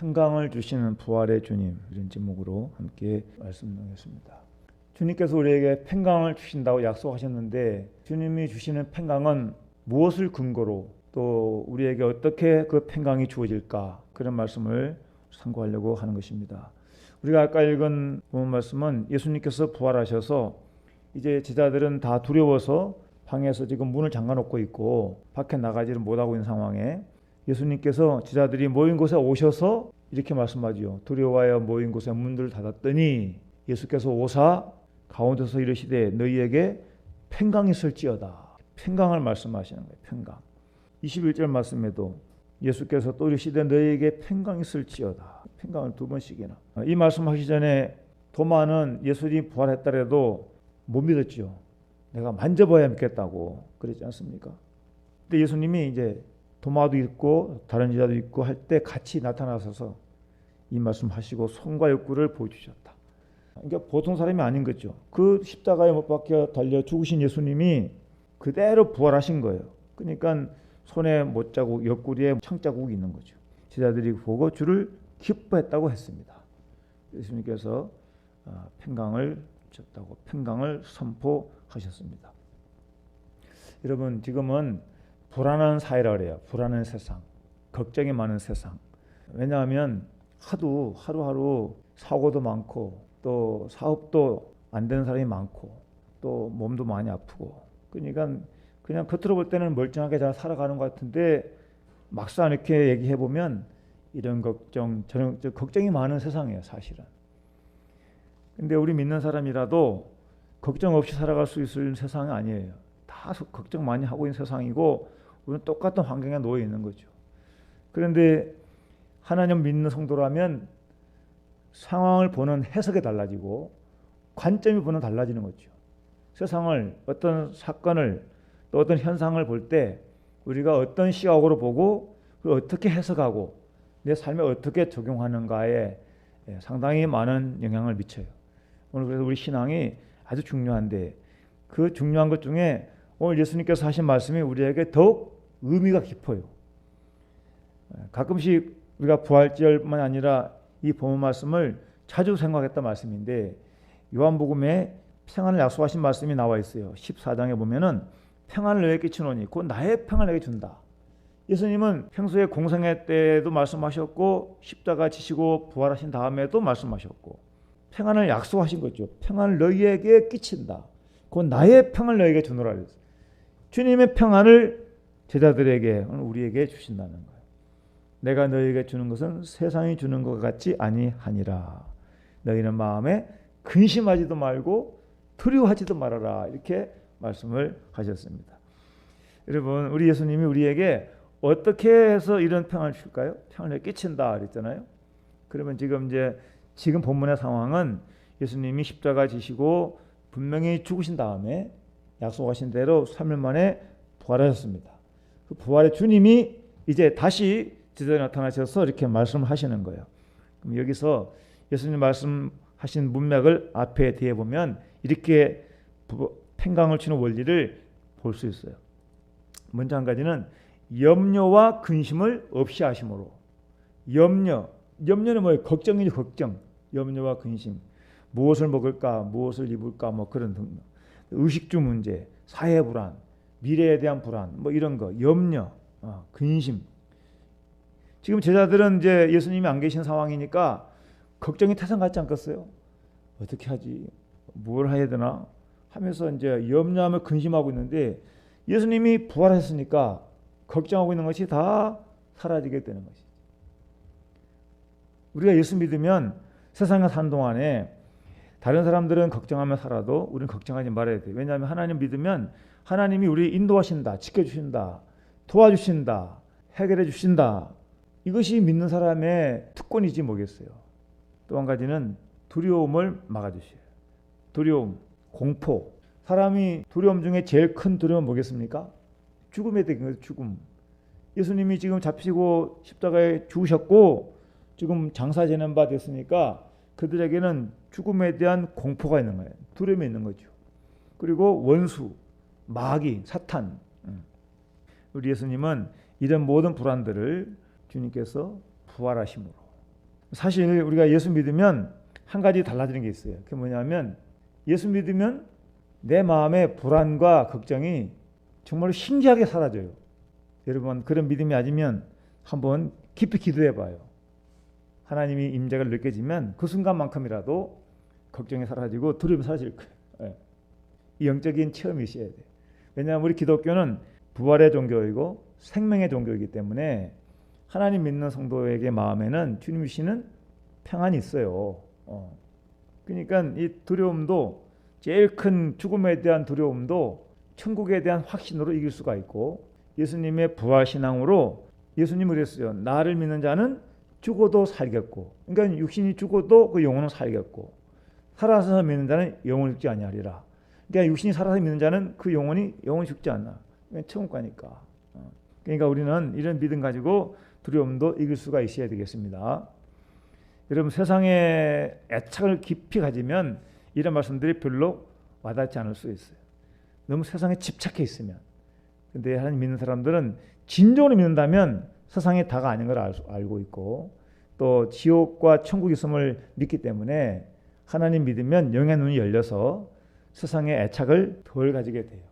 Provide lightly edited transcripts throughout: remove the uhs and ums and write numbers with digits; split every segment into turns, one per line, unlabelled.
평강을 주시는 부활의 주님, 이런 제목으로 함께 말씀 나누겠습니다. 주님께서 우리에게 평강을 주신다고 약속하셨는데 주님이 주시는 평강은 무엇을 근거로 또 우리에게 어떻게 그 평강이 주어질까, 그런 말씀을 상고하려고 하는 것입니다. 우리가 아까 읽은 본문 말씀은 예수님께서 부활하셔서 이제 제자들은 다 두려워서 방에서 지금 문을 잠가놓고 있고 밖에 나가지를 못하고 있는 상황에 예수님께서 제자들이 모인 곳에 오셔서 이렇게 말씀하지요. 두려워하여 모인 곳에 문들을 닫았더니 예수께서 오사 가운데서 이르시되 너희에게 평강이 있을지어다. 평강을 말씀하시는 거예요. 평강. 21절 말씀에도 예수께서 또 이르시되 너희에게 평강이 있을지어다. 평강을 두 번씩이나. 이 말씀하기 전에 도마는 예수님이 부활했다래도 못 믿었죠. 내가 만져봐야 믿겠다고 그랬지 않습니까? 근데 예수님이 이제 도마도 있고 다른 제자도 있고 할 때 같이 나타나셔서 이 말씀하시고 손과 옆구리를 보여주셨다. 그러니까 보통 사람이 아닌 거죠. 그 십자가에 못 박혀 달려 죽으신 예수님이 그대로 부활하신 거예요. 그러니까 손에 못자국, 옆구리에 창자국이 있는 거죠. 제자들이 보고 주를 기뻐했다고 했습니다. 예수님께서 평강을 주셨다고, 평강을 선포하셨습니다. 여러분, 지금은 불안한 사회라 그래요. 불안한 세상, 걱정이 많은 세상. 왜냐하면 하루하루 사고도 많고 또 사업도 안 되는 사람이 많고 또 몸도 많이 아프고, 그러니까 그냥 겉으로 볼 때는 멀쩡하게 잘 살아가는 것 같은데 막상 이렇게 얘기해 보면 이런 걱정 저런 걱정이 많은 세상이에요, 사실은. 근데 우리 믿는 사람이라도 걱정 없이 살아갈 수 있을 세상이 아니에요. 다 걱정 많이 하고 있는 세상이고 우리는 똑같은 환경에 놓여 있는 거죠. 그런데 하나님 믿는 성도라면 상황을 보는 해석이 달라지고 관점이 보는 달라지는 거죠. 세상을, 어떤 사건을 또 어떤 현상을 볼 때 우리가 어떤 시각으로 보고 그걸 어떻게 해석하고 내 삶에 어떻게 적용하는가에 상당히 많은 영향을 미쳐요. 오늘 그래서 우리 신앙이 아주 중요한데 그 중요한 것 중에 오늘 예수님께서 하신 말씀이 우리에게 더욱 의미가 깊어요. 가끔씩 우리가 부활절뿐만 아니라 이 본문 말씀을 자주 생각했던 말씀인데 요한복음에 평안을 약속하신 말씀이 나와 있어요. 14장에 보면은 평안을 너에게 끼치노니 곧 나의 평안을 너에게 준다. 예수님은 평소에 공생애 때도 말씀하셨고 십자가 지시고 부활하신 다음에도 말씀하셨고 평안을 약속하신 거죠. 평안을 너희에게 끼친다. 곧 나의 평안을 너희에게 주노라 그랬어요. 주님의 평안을 제자들에게, 우리에게 주신다는 거예요. 내가 너희에게 주는 것은 세상이 주는 것 같지 아니하니라. 너희는 마음에 근심하지도 말고 두려워하지도 말아라. 이렇게 말씀을 하셨습니다. 여러분, 우리 예수님이 우리에게 어떻게 해서 이런 평안을 줄까요? 평안을 끼친다 그랬잖아요. 그러면 지금 본문의 상황은 예수님이 십자가 지시고 분명히 죽으신 다음에 약속하신 대로 3일 만에 부활하셨습니다. 그 부활의 주님이 이제 다시 제자에 나타나셔서 이렇게 말씀하시는 거예요. 그럼 여기서 예수님 말씀하신 문맥을 앞에 뒤에 보면 이렇게 평강을 주는 원리를 볼 수 있어요. 먼저 한 가지는 염려와 근심을 없이 하심으로. 염려는 뭐예요? 걱정이죠. 걱정. 염려와 근심. 무엇을 먹을까, 무엇을 입을까, 뭐 그런 등. 의식주 문제, 사회 불안, 미래에 대한 불안, 뭐 이런 거, 염려, 근심. 지금 제자들은 이제 예수님이 안 계신 상황이니까 걱정이 태산 같지 않겠어요? 어떻게 하지? 뭘 해야 되나? 하면서 이제 염려하며 근심하고 있는데 예수님이 부활했으니까 걱정하고 있는 것이 다 사라지게 되는 것이죠. 우리가 예수 믿으면 세상에 사는 동안에 다른 사람들은 걱정하며 살아도 우리는 걱정하지 말아야 돼요. 왜냐하면 하나님 믿으면 하나님이 우리 인도하신다, 지켜주신다, 도와주신다, 해결해 주신다. 이것이 믿는 사람의 특권이지 뭐겠어요. 또 한 가지는 두려움을 막아주셔요. 두려움, 공포. 사람이 두려움 중에 제일 큰 두려움은 뭐겠습니까? 죽음에 대한 죽음. 예수님이 지금 잡히고 십자가에 죽으셨고 지금 장사 지낸 바 됐으니까 그들에게는 죽음에 대한 공포가 있는 거예요. 두려움이 있는 거죠. 그리고 원수, 마귀, 사탄. 우리 예수님은 이런 모든 불안들을 주님께서 부활하심으로 사실 우리가 예수 믿으면 한 가지 달라지는 게 있어요. 그게 뭐냐면 예수 믿으면 내 마음의 불안과 걱정이 정말 신기하게 사라져요. 여러분 그런 믿음이 아니면 한번 깊이 기도해 봐요. 하나님이 임재가 느껴지면 그 순간만큼이라도 걱정이 사라지고 두려움이 사라질 거예요. 예. 이 영적인 체험이 있어야 돼요. 왜냐하면 우리 기독교는 부활의 종교이고 생명의 종교이기 때문에 하나님 믿는 성도에게 마음에는 주님 주시는 평안이 있어요. 그러니까 이 두려움도 제일 큰 죽음에 대한 두려움도 천국에 대한 확신으로 이길 수가 있고 예수님의 부활 신앙으로 예수님이 그랬어요. 나를 믿는 자는 죽어도 살겠고 그러니까 육신이 죽어도 그 영혼은 살겠고 살아서 믿는 자는 영원히 죽지 아니하리라. 그러니까 육신이 살아서 믿는 자는 그 영혼이 죽지 않나. 천국 가니까. 그러니까 우리는 이런 믿음 가지고 두려움도 이길 수가 있어야 되겠습니다. 여러분 세상에 애착을 깊이 가지면 이런 말씀들이 별로 와닿지 않을 수 있어요. 너무 세상에 집착해 있으면. 근데 하나님 믿는 사람들은 진정으로 믿는다면 세상이 다가 아닌 걸 알고 있고 또 지옥과 천국이 있음을 믿기 때문에 하나님 믿으면 영의 눈이 열려서 세상의 애착을 덜 가지게 돼요.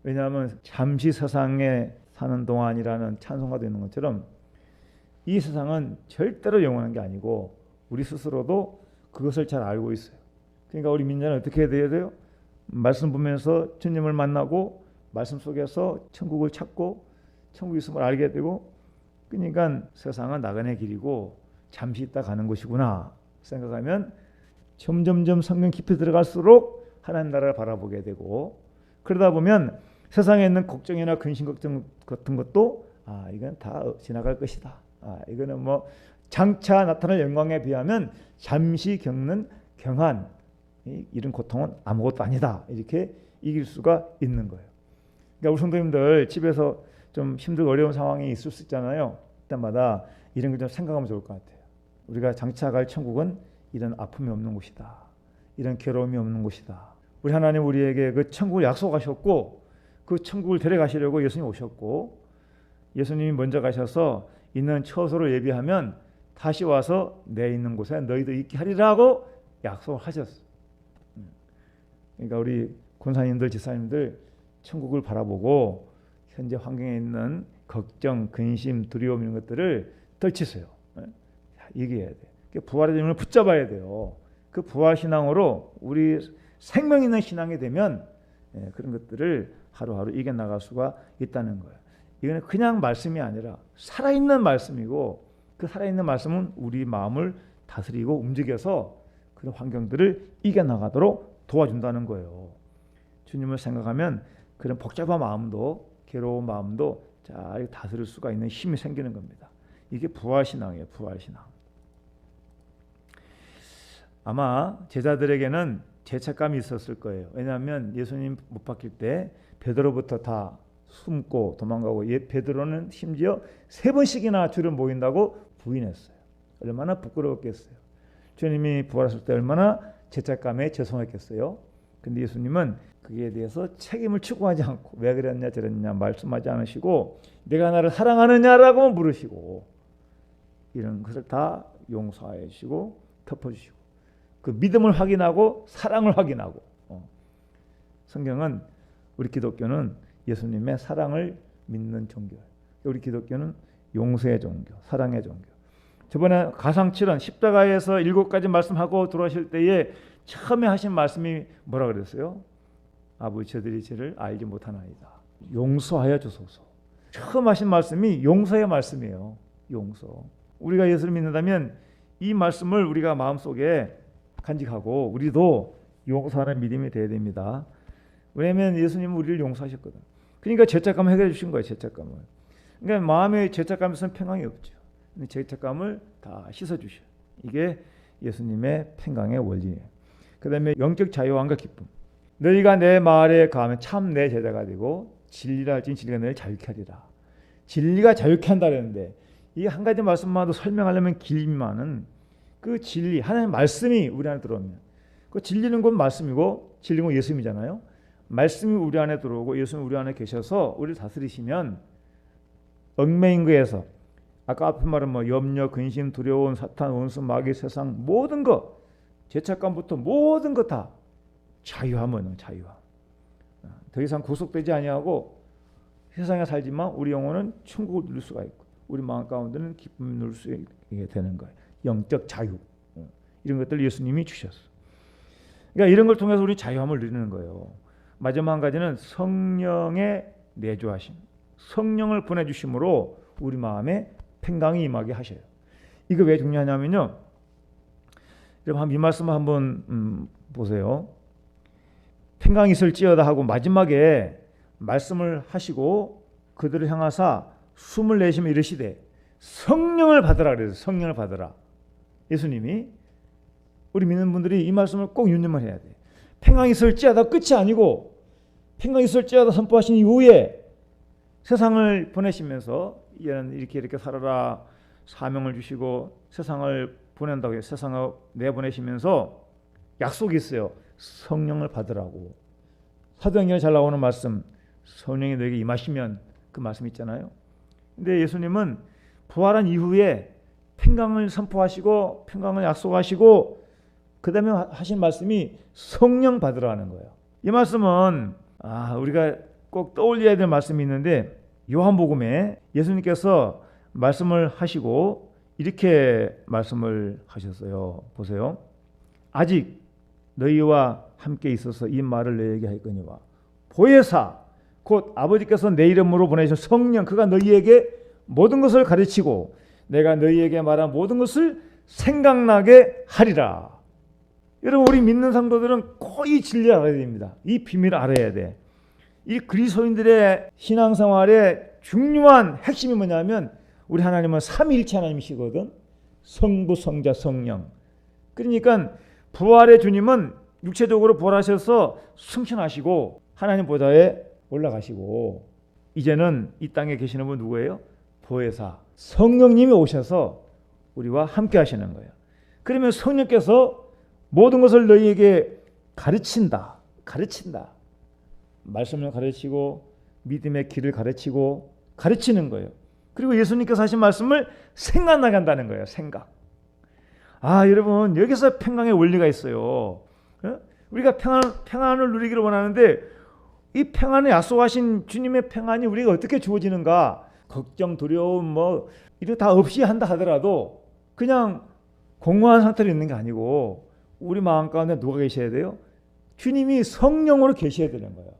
왜냐하면 잠시 세상에 사는 동안이라는 찬송가도 있는 것처럼 이 세상은 절대로 영원한 게 아니고 우리 스스로도 그것을 잘 알고 있어요. 그러니까 우리 민자는 어떻게 해야 돼요? 말씀 보면서 주님을 만나고 말씀 속에서 천국을 찾고 천국이 있음을 알게 되고 그러니까 세상은 나그네 길이고 잠시 있다 가는 곳이구나 생각하면 점점점 성경 깊이 들어갈수록 하나님 나라를 바라보게 되고 그러다 보면 세상에 있는 걱정이나 근심 걱정 같은 것도 이건 다 지나갈 것이다. 이거는 뭐 장차 나타날 영광에 비하면 잠시 겪는 경한 이런 고통은 아무것도 아니다. 이렇게 이길 수가 있는 거예요. 그러니까 우리 성도님들 집에서 좀 힘들고 어려운 상황이 있을 수 있잖아요. 그때마다 이런 걸 좀 생각하면 좋을 것 같아요. 우리가 장차 갈 천국은 이런 아픔이 없는 곳이다. 이런 괴로움이 없는 곳이다. 우리 하나님 우리에게 그 천국을 약속하셨고 그 천국을 데려가시려고 예수님 오셨고 예수님이 먼저 가셔서 있는 처소를 예비하면 다시 와서 내 있는 곳에 너희도 있게 하리라고 약속을 하셨어요. 그러니까 우리 권사님들 지사님들 천국을 바라보고 현재 환경에 있는 걱정, 근심, 두려움 이런 것들을 떨치세요. 이겨야 돼요. 부활의 점을 붙잡아야 돼요. 그 부활 신앙으로 우리 생명 있는 신앙이 되면 그런 것들을 하루하루 이겨나갈 수가 있다는 거예요. 이거는 그냥 말씀이 아니라 살아있는 말씀이고 그 살아있는 말씀은 우리 마음을 다스리고 움직여서 그런 환경들을 이겨나가도록 도와준다는 거예요. 주님을 생각하면 그런 복잡한 마음도 괴로운 마음도 잘 다스릴 수가 있는 힘이 생기는 겁니다. 이게 부활신앙이에요. 부활신앙. 아마 제자들에게는 죄책감이 있었을 거예요. 왜냐하면 예수님 못 박힐 때 베드로부터 다 숨고 도망가고 베드로는 심지어 3번씩이나 주를 모인다고 부인했어요. 얼마나 부끄러웠겠어요. 주님이 부활했을 때 얼마나 죄책감에 죄송했겠어요. 근데 예수님은 그에 대해서 책임을 추구하지 않고 왜 그랬냐 저랬냐 말씀하지 않으시고 내가 나를 사랑하느냐라고 물으시고 이런 것을 다 용서해 주시고 덮어주시고 그 믿음을 확인하고 사랑을 확인하고 성경은 우리 기독교는 예수님의 사랑을 믿는 종교예요. 우리 기독교는 용서의 종교, 사랑의 종교. 저번에 가상칠언 십자가에서 7가지 말씀하고 들어오실 때에 처음에 하신 말씀이 뭐라 그랬어요? 아버지 저들이 죄를 알지 못하나이다. 용서하여 주소서. 처음 하신 말씀이 용서의 말씀이에요. 용서. 우리가 예수를 믿는다면 이 말씀을 우리가 마음속에 간직하고 우리도 용서하는 믿음이 되어야 됩니다. 왜냐하면 예수님은 우리를 용서하셨거든. 그러니까 죄책감을 해결해 주신 거예요. 죄책감을. 그러니까 마음의 죄책감이 있으면 평강이 없죠. 죄책감을 다 씻어주셔. 이게 예수님의 평강의 원리예요. 그 다음에 영적 자유함과 기쁨. 너희가 내 말에 가면 참 내 제자가 되고 진리라 할지니 진리가 너희를 자유케 하리라. 진리가 자유케 한다는데 이 한 가지 말씀만도 설명하려면 길지만은 그 진리 하나님의 말씀이 우리 안에 들어오면 그 진리는 곧 말씀이고 진리는 곧 예수님이잖아요. 말씀이 우리 안에 들어오고 예수님이 우리 안에 계셔서 우리를 다스리시면 얽매인 거에서 아까 앞에 말은 뭐 염려, 근심, 두려움, 사탄, 원수, 마귀, 세상 모든 것, 죄책감부터 모든 것 다 자유함은 자유함. 더 이상 구속되지 아니하고 세상에 살지만 우리 영혼은 천국을 누릴 수가 있고 우리 마음 가운데는 기쁨을 누릴 수 있게 되는 거예요. 영적 자유. 이런 것들 예수님이 주셨어. 그러니까 이런 걸 통해서 우리 자유함을 누리는 거예요. 마지막 한 가지는 성령의 내주하심. 성령을 보내주심으로 우리 마음에 평강이 임하게 하셔요. 이거 왜 중요하냐면요. 여러분 이 말씀을 한번 보세요. 평강이 있을지어다 하고 마지막에 말씀을 하시고 그들을 향하사 숨을 내쉬며 이르시되 성령을 받으라 그래서 성령을 받으라. 예수님이 우리 믿는 분들이 이 말씀을 꼭 유념을 해야 돼. 평강이 있을지어다 끝이 아니고 평강이 있을지어다 선포하신 이후에 세상을 보내시면서 이렇게 살아라 사명을 주시고 세상을 보낸다고 해요. 세상을 내보내시면서 약속이 있어요. 성령을 받으라고. 사도행전에 잘 나오는 말씀 성령이 너에게 임하시면 그 말씀 있잖아요. 근데 예수님은 부활한 이후에 평강을 선포하시고 평강을 약속하시고 그 다음에 하신 말씀이 성령 받으라는 거예요. 이 말씀은 우리가 꼭 떠올려야 될 말씀이 있는데 요한복음에 예수님께서 말씀을 하시고 이렇게 말씀을 하셨어요. 보세요. 아직 너희와 함께 있어서 이 말을 너희에게 하였거니와 보혜사 곧 아버지께서 내 이름으로 보내신 성령 그가 너희에게 모든 것을 가르치고 내가 너희에게 말한 모든 것을 생각나게 하리라. 여러분 우리 믿는 성도들은 꼭 이 진리를 알아야 됩니다. 이 비밀을 알아야 돼. 이 그리스도인들의 신앙생활의 중요한 핵심이 뭐냐면 우리 하나님은 삼위일체 하나님이시거든. 성부, 성자, 성령. 그러니까 부활의 주님은 육체적으로 부활하셔서 승천하시고 하나님 보좌에 올라가시고 이제는 이 땅에 계시는 분 누구예요? 보혜사 성령님이 오셔서 우리와 함께 하시는 거예요. 그러면 성령께서 모든 것을 너희에게 가르친다. 말씀을 가르치고 믿음의 길을 가르치고 가르치는 거예요. 그리고 예수님께서 하신 말씀을 생각나게 한다는 거예요. 생각. 여러분 여기서 평강의 원리가 있어요. 우리가 평안을 누리기를 원하는데 이 평안을 약속하신 주님의 평안이 우리가 어떻게 주어지는가? 걱정, 두려움 이거 다 없이 한다 하더라도 그냥 공허한 상태로 있는 게 아니고 우리 마음 가운데 누가 계셔야 돼요? 주님이 성령으로 계셔야 되는 거예요.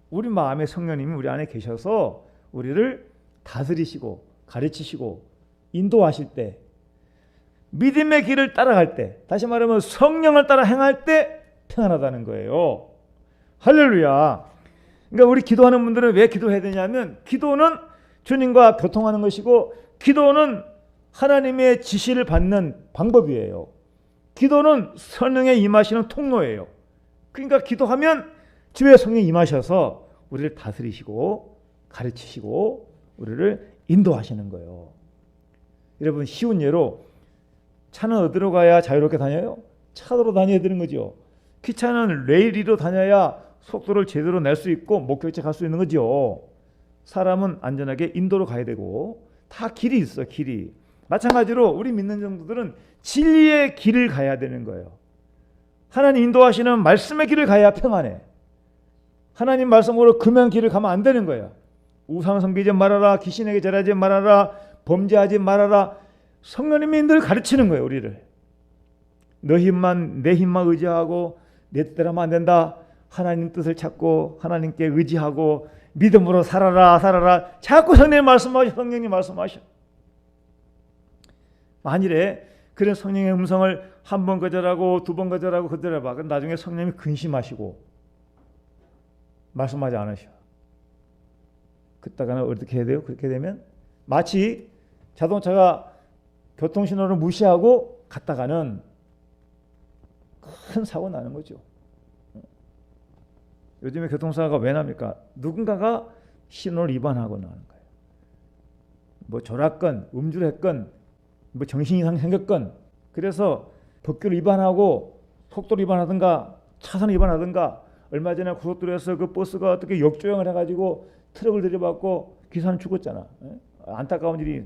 우리 마음에 성령님이 우리 안에 계셔서 우리를 다스리시고 가르치시고 인도하실 때 믿음의 길을 따라갈 때 다시 말하면 성령을 따라 행할 때 평안하다는 거예요. 할렐루야. 그러니까 우리 기도하는 분들은 왜 기도해야 되냐면 기도는 주님과 교통하는 것이고 기도는 하나님의 지시를 받는 방법이에요. 기도는 성령의 임하시는 통로예요. 그러니까 기도하면 주의 성령이 임하셔서 우리를 다스리시고 가르치시고 우리를 인도하시는 거예요. 여러분 쉬운 예로 차는 어디로 가야 자유롭게 다녀요? 차도로 다녀야 되는 거죠. 기차는 레일 위로 다녀야 속도를 제대로 낼 수 있고 목적지에 갈 수 있는 거죠. 사람은 안전하게 인도로 가야 되고 다 길이 있어. 길이. 마찬가지로 우리 믿는 성도들은 진리의 길을 가야 되는 거예요. 하나님 인도하시는 말씀의 길을 가야 평안해. 하나님 말씀으로 금연 길을 가면 안 되는 거예요. 우상 섬기지 말아라. 귀신에게 절하지 말아라. 범죄하지 말아라. 성령님이 늘 가르치는 거예요. 우리를. 내 힘만 의지하고 내 뜻대로 하면 안 된다. 하나님 뜻을 찾고 하나님께 의지하고 믿음으로 살아라. 자꾸 성령님 말씀하셔. 만일에 그런 성령의 음성을 한 번 거절하고 두 번 거절하고 거절해봐. 그럼 나중에 성령님이 근심하시고 말씀하지 않으셔. 그때가는 어떻게 해야 돼요? 그렇게 되면 마치 자동차가 교통신호를 무시하고 갔다가는 큰 사고 나는 거죠. 요즘에 교통사고가 왜 납니까? 누군가가 신호를 위반하고 나는 거예요. 뭐 졸았건 음주를 했건 뭐 정신 이상 생겼건 그래서 법규를 위반하고 속도를 위반하든가 차선을 위반하든가 얼마 전에 고속도로에서 그 버스가 어떻게 역주행을 해가지고 트럭을 들이받고 기사는 죽었잖아. 안타까운 일이.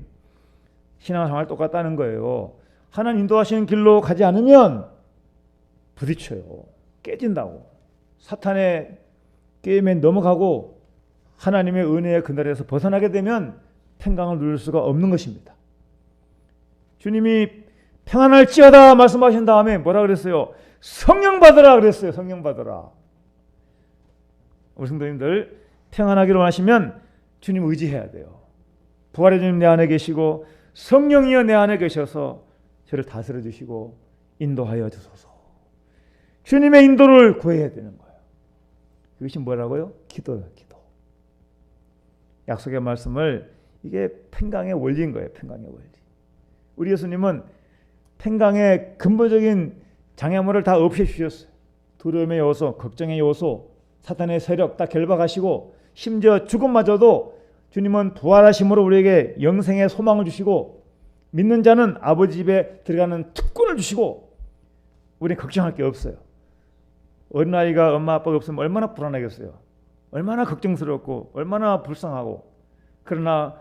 신앙생활 똑같다는 거예요. 하나님 인도하시는 길로 가지 않으면 부딪혀요. 깨진다고. 사탄의 게임에 넘어가고 하나님의 은혜의 그늘에서 벗어나게 되면 평강을 누릴 수가 없는 것입니다. 주님이 평안할지어다 말씀하신 다음에 뭐라 그랬어요? 성령 받으라 그랬어요. 성령 받으라. 우리 성도님들 평안하기를 원하시면 주님 의지해야 돼요. 부활의 주님 내 안에 계시고 성령이여 내 안에 계셔서 저를 다스려 주시고 인도하여 주소서. 주님의 인도를 구해야 되는 거예요. 이것이 뭐라고요? 기도다. 기도. 약속의 말씀을 이게 평강의 원리인 거예요. 평강의 원리. 우리 예수님은 평강의 근본적인 장애물을 다 없애주셨어요. 두려움의 요소, 걱정의 요소, 사탄의 세력 다 결박하시고 심지어 죽음마저도 주님은 부활하심으로 우리에게 영생의 소망을 주시고 믿는 자는 아버지 집에 들어가는 특권을 주시고 우리는 걱정할 게 없어요. 어린아이가 엄마 아빠가 없으면 얼마나 불안하겠어요. 얼마나 걱정스럽고 얼마나 불쌍하고. 그러나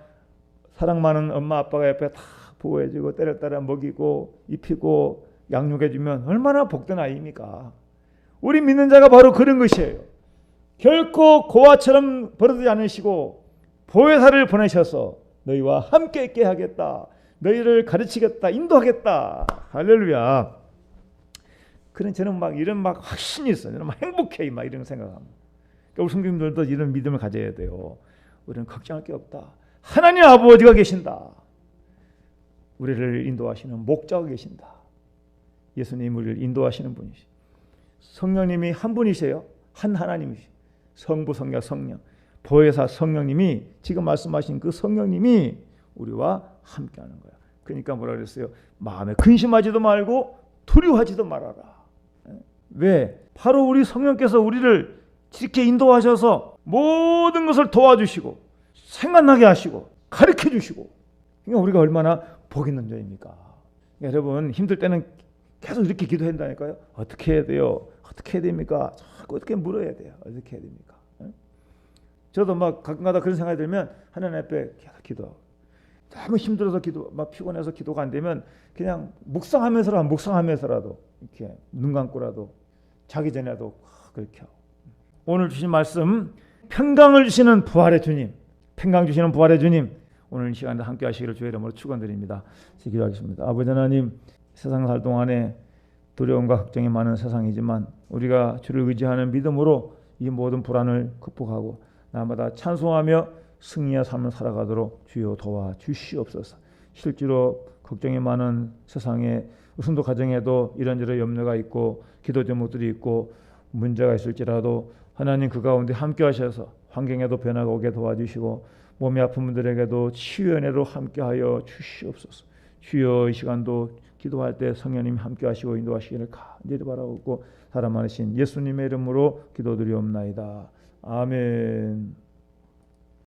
사랑 많은 엄마 아빠가 옆에 다 보호해주고 때려따라 먹이고 입히고 양육해주면 얼마나 복된 아이입니까? 우리 믿는 자가 바로 그런 것이에요. 결코 고아처럼 버려두지 않으시고 보혜사를 보내셔서 너희와 함께 있게 하겠다. 너희를 가르치겠다. 인도하겠다. 할렐루야. 그런 저는 이런 확신이 있어요. 저는 행복해. 이런 생각합니다. 그러니까 우리 성도님들도 이런 믿음을 가져야 돼요. 우리는 걱정할 게 없다. 하나님 아버지가 계신다. 우리를 인도하시는 목자가 계신다. 예수님 우리를 인도하시는 분이시. 성령님이 한 분이세요. 한 하나님이시. 성부, 성자, 성령, 보혜사 성령님이 지금 말씀하신 그 성령님이 우리와 함께하는 거야. 그러니까 뭐라 그랬어요? 마음에 근심하지도 말고 두려워하지도 말아라. 왜? 바로 우리 성령께서 우리를 이렇게 인도하셔서 모든 것을 도와주시고 생각나게 하시고 가르쳐 주시고. 그러니까 우리가 얼마나 복 있는 자입니까? 그러니까 여러분 힘들 때는 계속 이렇게 기도한다니까요. 어떻게 해야 돼요? 어떻게 해야 됩니까? 자꾸 어떻게 물어야 돼요. 어떻게 해야 됩니까? 저도 가끔가다 그런 생각이 들면 하나님 앞에 계속 기도하고 너무 힘들어서 피곤해서 기도가 안 되면 그냥 묵상하면서라도 이렇게 눈 감고라도 자기 전에도 그렇게 하고. 오늘 주신 말씀 평강을 주시는 부활의 주님, 평강 주시는 부활의 주님, 오늘 이 시간에 함께 하시기를 주의 이름으로 축원드립니다. 기도하겠습니다. 아버지 하나님, 세상 살 동안에 두려움과 걱정이 많은 세상이지만 우리가 주를 의지하는 믿음으로 이 모든 불안을 극복하고 날마다 찬송하며 승리의 삶을 살아가도록 주여 도와주시옵소서. 실제로 걱정이 많은 세상에 성도 가정에도 이런저런 염려가 있고 기도 제목들이 있고 문제가 있을지라도 하나님 그 가운데 함께 하셔서 환경에도 변화가 오게 도와주시고 몸이 아픈 분들에게도 치유의 은혜로 함께하여 주시옵소서. 주여 이 시간도 기도할 때 성령님 함께 하시고 인도하시기를 간절히 바라고 사랑 많으신 예수님의 이름으로 기도드리옵나이다. 아멘.